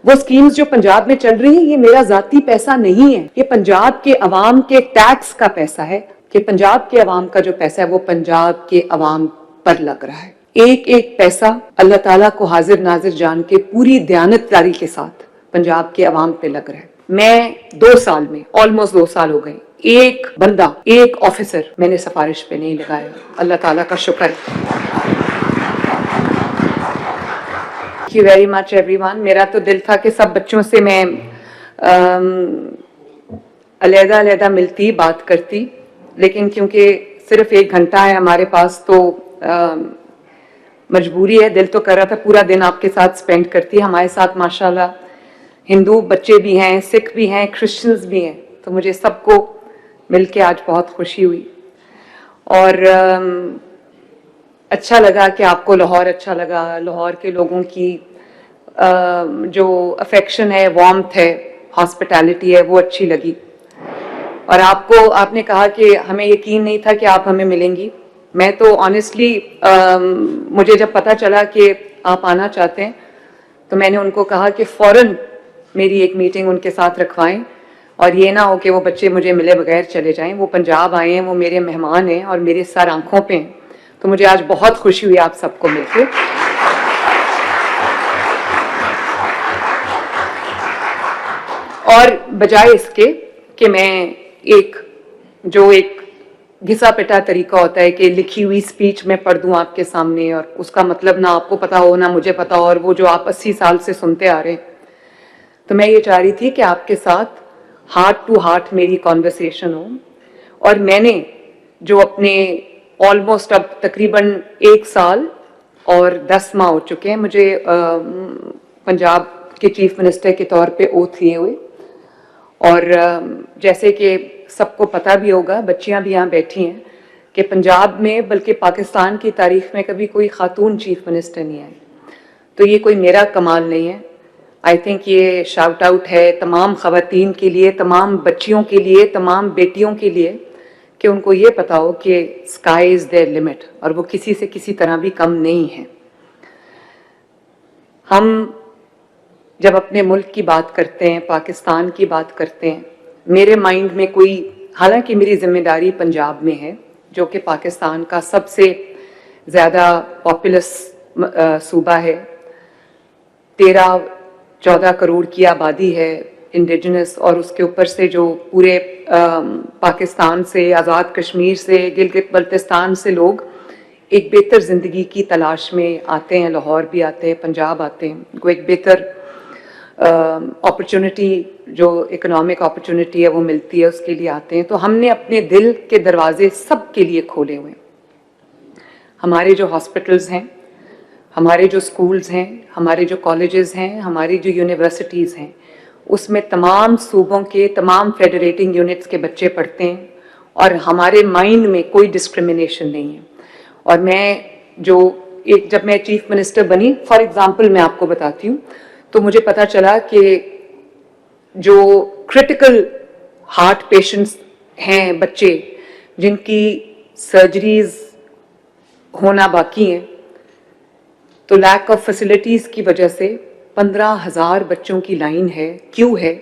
وہ स्कीम्स जो पंजाब में चल रही हैं, ये मेरा जाती पैसा नहीं है, ये पंजाब के अवाम के टैक्स का पैसा है, कि पंजाब के अवाम का जो पैसा है वो पंजाब के अवाम पर लग रहा है। एक एक पैसा अल्लाह ताला को हाजिर नाजिर जान के पूरी दयानतदारी के साथ पंजाब के अवाम पे लग रहा है। मैं 2 साल में, ऑलमोस्ट 2 साल हो गए, एक बंदा, एक ऑफिसर मैंने सिफारिश पे नहीं लगाया। अल्लाह ताला का शुक्र है। Thank you very much everyone. मेरा तो दिल था कि सब बच्चों से मैं अलग-अलग मिलती, बात करती, लेकिन क्योंकि सिर्फ 1 घंटा है हमारे पास तो मजबूरी है। दिल तो कर रहा था पूरा दिन आपके साथ स्पेंड करती। हमारे साथ माशाल्लाह हिंदू बच्चे भी हैं, सिख भी हैं, क्रिश्चियंस भी हैं, तो मुझे सबको मिलके आज बहुत खुशी हुई और अच्छा लगा कि आपको लाहौर अच्छा लगा। लाहौर के लोगों की जो अफेक्शन है, वार्मथ है, हॉस्पिटैलिटी है, वो अच्छी लगी। और आपने कहा कि हमें यकीन नहीं था कि आप हमें मिलेंगी। मैं तो ऑनेस्टली मुझे जब पता चला कि आप आना चाहते हैं तो मैंने उनको कहा कि फ़ौरन मेरी एक मीटिंग उनके साथ रखवाएं और ये ना हो कि वो बच्चे मुझे मिले बगैर चले जाएं। वो पंजाब आए हैं, वो मेरे मेहमान हैं और मेरे सर आंखों पे हैं। तो मुझे आज बहुत खुशी हुई आप सबको मिलके। और बजाय इसके कि मैं एक घिसा पिटा तरीका होता है कि लिखी हुई स्पीच में पढ़ दूं आपके सामने और उसका मतलब ना आपको पता हो ना मुझे पता हो, और वो जो आप 80 साल से सुनते आ रहे हैं, तो मैं ये चाह रही थी कि आपके साथ हार्ट टू हार्ट मेरी कॉन्वर्सेशन हो। और मैंने जो अपने ऑलमोस्ट अब तकरीबन 1 साल और 10 माह हो चुके हैं मुझे पंजाब के चीफ मिनिस्टर के तौर पे ओथ लिए हुए, और जैसे कि सबको पता भी होगा, बच्चियां भी यहाँ बैठी हैं, कि पंजाब में बल्कि पाकिस्तान की तारीख में कभी कोई खातून चीफ मिनिस्टर नहीं आई। तो ये कोई मेरा कमाल नहीं है। आई थिंक ये शाउट आउट है तमाम ख़वातीन के लिए, तमाम बच्चियों के लिए, तमाम बेटियों के लिए, कि उनको ये पता हो कि स्काई इज़ देयर लिमिट और वो किसी से किसी तरह भी कम नहीं है। हम जब अपने मुल्क की बात करते हैं, पाकिस्तान की बात करते हैं, मेरे माइंड में कोई, हालांकि मेरी जिम्मेदारी पंजाब में है जो कि पाकिस्तान का सबसे ज़्यादा पॉपुलस सूबा है, 13-14 करोड़ की आबादी है इंडिजिनस, और उसके ऊपर से जो पूरे पाकिस्तान से, आज़ाद कश्मीर से, गिलगित बल्तिस्तान से लोग एक बेहतर ज़िंदगी की तलाश में आते हैं। लाहौर भी आते हैं, पंजाब आते हैं, उनको एक बेहतर अपॉर्चुनिटी, जो इकोनॉमिक अपॉर्चुनिटी है वो मिलती है, उसके लिए आते हैं। तो हमने अपने दिल के दरवाजे सब के लिए खोले हुए हैं। हमारे जो हॉस्पिटल्स हैं, हमारे जो स्कूल्स हैं, हमारे जो कॉलेजेस हैं, हमारी जो यूनिवर्सिटीज़ हैं, उसमें तमाम सूबों के तमाम फेडरेटिंग यूनिट्स के बच्चे पढ़ते हैं और हमारे माइंड में कोई डिस्क्रिमिनेशन नहीं है। और जब मैं चीफ मिनिस्टर बनी, फॉर एग्जांपल मैं आपको बताती हूँ, तो मुझे पता चला कि जो क्रिटिकल हार्ट पेशेंट्स हैं, बच्चे जिनकी सर्जरीज होना बाकी हैं, तो लैक ऑफ फैसिलिटीज़ की वजह से 15,000 बच्चों की लाइन है, क्यू है,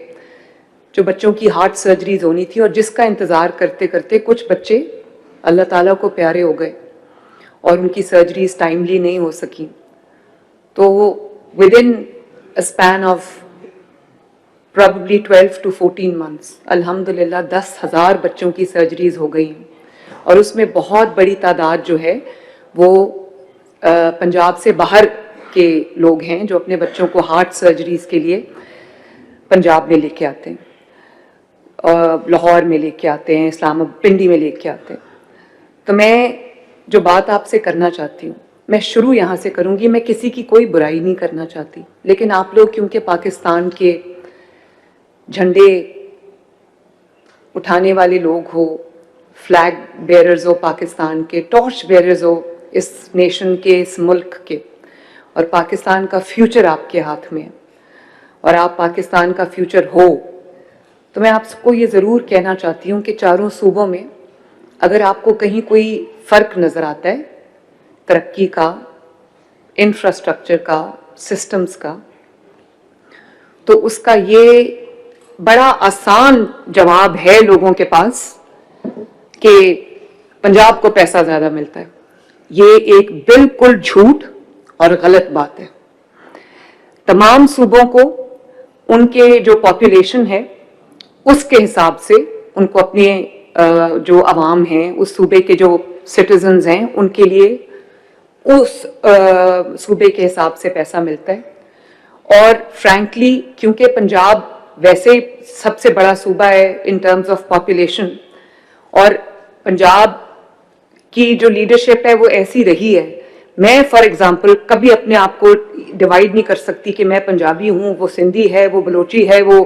जो बच्चों की हार्ट सर्जरीज होनी थी, और जिसका इंतज़ार करते करते कुछ बच्चे अल्लाह ताला को प्यारे हो गए और उनकी सर्जरीज टाइमली नहीं हो सकी। तो with in a span of probably 12 to 14 months अल्हम्दुलिल्लाह 10,000 बच्चों की सर्जरीज हो गई हैं, और उसमें बहुत बड़ी तादाद जो है वो पंजाब से बाहर के लोग हैं जो अपने बच्चों को हार्ट सर्जरीज के लिए पंजाब में लेके आते हैं, और लाहौर में लेके आते हैं, इस्लामाबाद, पिंडी में लेके आते हैं। तो मैं जो बात आपसे करना चाहती हूँ, मैं शुरू यहाँ से करूँगी। मैं किसी की कोई बुराई नहीं करना चाहती, लेकिन आप लोग क्योंकि पाकिस्तान के झंडे उठाने वाले लोग हो, फ्लैग बेयरर्स हो, पाकिस्तान के टॉर्च बेयरर्स हो इस नेशन के, इस मुल्क के, और पाकिस्तान का फ्यूचर आपके हाथ में है और आप पाकिस्तान का फ्यूचर हो, तो मैं आपको ये ज़रूर कहना चाहती हूँ कि चारों सूबों में अगर आपको कहीं कोई फ़र्क नज़र आता है तरक्की का, इंफ्रास्ट्रक्चर का, सिस्टम्स का, تو اس کا یہ بڑا آسان جواب ہے لوگوں کے پاس کہ پنجاب کو پیسہ زیادہ ملتا ہے. یہ ایک بالکل جھوٹ اور غلط بات ہے. تمام صوبوں کو ان کے جو پاپولیشن ہے اس کے حساب سے ان کو اپنے جو عوام ہیں اس صوبے کے جو سٹیزنز ہیں ان کے لیے اس صوبے کے حساب سے پیسہ ملتا ہے. اور فرینکلی کیونکہ پنجاب ویسے سب سے بڑا صوبہ ہے ان ٹرمز آف پاپولیشن, اور پنجاب کی جو لیڈرشپ ہے وہ ایسی رہی ہے. میں فار ایگزامپل کبھی اپنے آپ کو ڈیوائیڈ نہیں کر سکتی کہ میں پنجابی ہوں, وہ سندھی ہے, وہ بلوچی ہے, وہ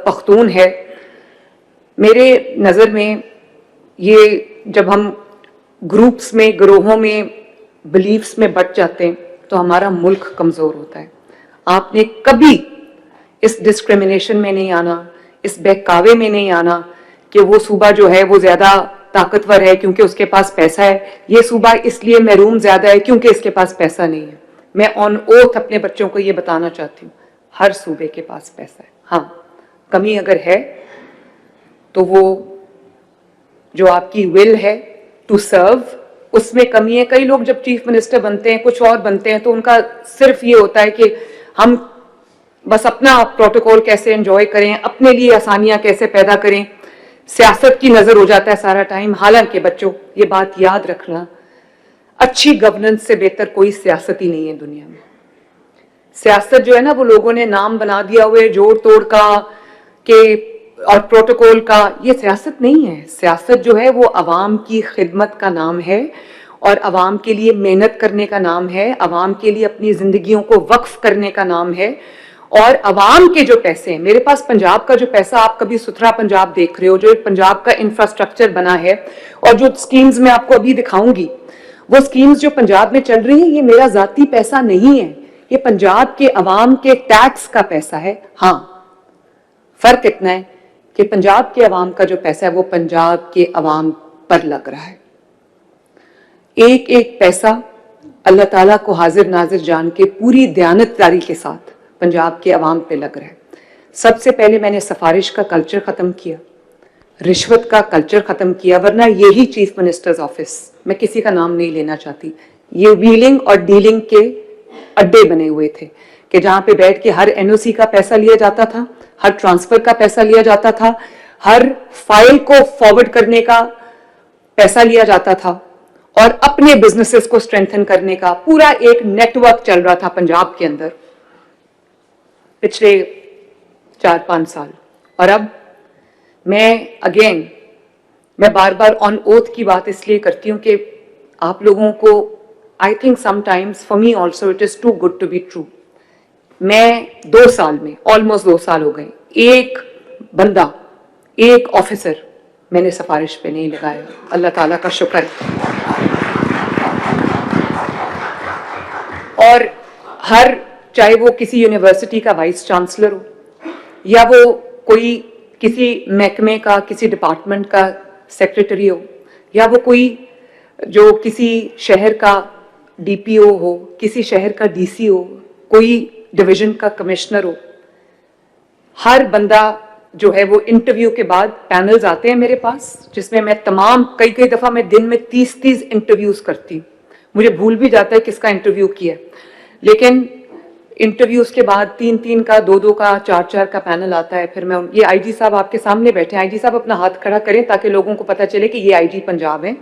پختون ہے. میرے نظر میں یہ جب ہم گروپس میں, گروہوں میں, بلیفس میں بٹ جاتے ہیں تو ہمارا ملک کمزور ہوتا ہے. آپ نے کبھی اس ڈسکریمنیشن میں نہیں آنا, اس بہکاوے میں نہیں آنا کہ وہ صوبہ جو ہے وہ زیادہ طاقتور ہے کیونکہ اس کے پاس پیسہ ہے, یہ صوبہ اس لیے محروم زیادہ ہے کیونکہ اس کے پاس پیسہ نہیں ہے. میں آن اوتھ اپنے بچوں کو یہ بتانا چاہتی ہوں, ہر صوبے کے پاس پیسہ ہے. ہاں کمی اگر ہے تو وہ جو آپ کی ول ہے ٹو سرو, اس میں کمی ہے. کئی لوگ جب چیف منسٹر بنتے ہیں, کچھ اور بنتے ہیں, تو ان کا صرف یہ ہوتا ہے کہ ہم بس اپنا پروٹوکول کیسے انجوائے کریں, اپنے لیے آسانیاں کیسے پیدا کریں, سیاست کی نظر ہو جاتا ہے سارا ٹائم. حالانکہ بچوں یہ بات یاد رکھنا, اچھی گورننس سے بہتر کوئی سیاست ہی نہیں ہے دنیا میں. سیاست جو ہے نا وہ لوگوں نے نام بنا دیا ہوئے جوڑ توڑ کا کہ اور پروٹوکول کا, یہ سیاست نہیں ہے. سیاست جو ہے وہ عوام کی خدمت کا نام ہے اور عوام کے لیے محنت کرنے کا نام ہے, عوام کے لیے اپنی زندگیوں کو وقف کرنے کا نام ہے. اور عوام کے جو پیسے ہیں, میرے پاس پنجاب کا جو پیسہ, آپ کبھی ستھرا پنجاب دیکھ رہے ہو, جو پنجاب کا انفراسٹرکچر بنا ہے, اور جو سکیمز میں آپ کو ابھی دکھاؤں گی, وہ سکیمز جو پنجاب میں چل رہی ہیں, یہ میرا ذاتی پیسہ نہیں ہے, یہ پنجاب کے عوام کے ٹیکس کا پیسہ ہے. ہاں فرق اتنا ہے کہ پنجاب کے عوام کا جو پیسہ ہے وہ پنجاب کے عوام پر لگ رہا ہے. ایک ایک پیسہ اللہ تعالیٰ کو حاضر ناظر جان کے پوری دیانتداری کے ساتھ پنجاب کے عوام پہ لگ رہا ہے. سب سے پہلے میں نے سفارش کا کلچر ختم کیا, رشوت کا کلچر ختم کیا, ورنہ یہی چیف منسٹرز آفس, میں کسی کا نام نہیں لینا چاہتی, یہ ویلنگ اور ڈیلنگ کے اڈے بنے ہوئے تھے کہ جہاں پہ بیٹھ کے ہر این او سی کا پیسہ لیا جاتا تھا, ہر ٹرانسفر کا پیسہ لیا جاتا تھا, ہر فائل کو فارورڈ کرنے کا پیسہ لیا جاتا تھا, اور اپنے بزنسز کو اسٹرینتھن کرنے کا پورا ایک نیٹ ورک چل رہا تھا پنجاب کے اندر پچھلے 4-5 سال. اور اب میں بار بار آن اوتھ کی بات اس لیے کرتی ہوں کہ آپ لوگوں کو I think sometimes for me also it is too good to be true. میں 2 سال میں almost 2 سال ہو گئے, ایک بندہ, ایک آفیسر میں نے سفارش پہ نہیں لگایا. اللہ تعالیٰ کا شکر. اور ہر چاہے وہ کسی یونیورسٹی کا وائس چانسلر ہو, یا وہ کوئی کسی محکمے کا, کسی ڈپارٹمنٹ کا سیکریٹری ہو, یا وہ کوئی جو کسی شہر کا ڈی پی او ہو, کسی شہر کا ڈی سی ہو, کوئی ڈویژن کا کمشنر ہو, ہر بندہ جو ہے وہ انٹرویو کے بعد پینلز آتے ہیں میرے پاس, جس میں تمام کئی دفعہ میں دن میں 30 انٹرویوز کرتی ہوں. مجھے بھول بھی جاتا ہے کس کا انٹرویو کیا, لیکن انٹرویوز کے بعد 3 کا, 2 کا, 4 کا پینل آتا ہے. پھر میں یہ آئی جی صاحب آپ کے سامنے بیٹھے ہیں, آئی جی صاحب اپنا ہاتھ کھڑا کریں تاکہ لوگوں کو پتہ چلے کہ یہ آئی جی پنجاب ہیں,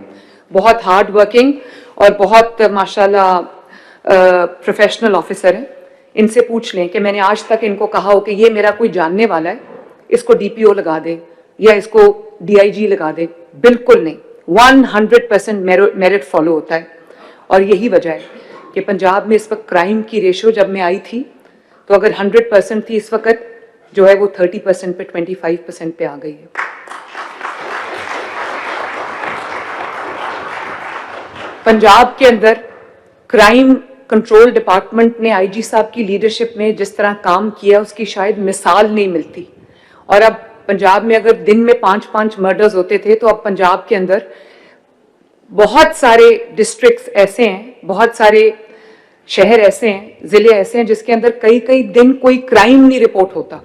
بہت ہارڈ ورکنگ اور بہت ماشاءاللہ پروفیشنل آفیسر ہیں. ان سے پوچھ لیں کہ میں نے آج تک ان کو کہا ہو کہ یہ میرا کوئی جاننے والا ہے, اس کو ڈی پی او لگا دیں یا اس کو ڈی آئی جی لگا دیں. بالکل نہیں, 100% میرٹ فالو ہوتا ہے. اور یہی وجہ ہے کہ پنجاب میں اس وقت کرائم کی ریشو جب میں آئی تھی تو اگر 100% تھی, اس وقت جو ہے وہ 30% پہ 25% پہ آ گئی ہے. پنجاب کے اندر کرائم کنٹرول ڈپارٹمنٹ نے آئی جی صاحب کی لیڈرشپ میں جس طرح کام کیا اس کی شاید مثال نہیں ملتی. اور اب پنجاب میں اگر دن میں 5 مرڈرز ہوتے تھے تو اب پنجاب کے اندر بہت سارے ڈسٹرکٹس ایسے ہیں, بہت سارے शहर ऐसे हैं, जिले ऐसे हैं जिसके अंदर कई कई दिन कोई क्राइम नहीं रिपोर्ट होता।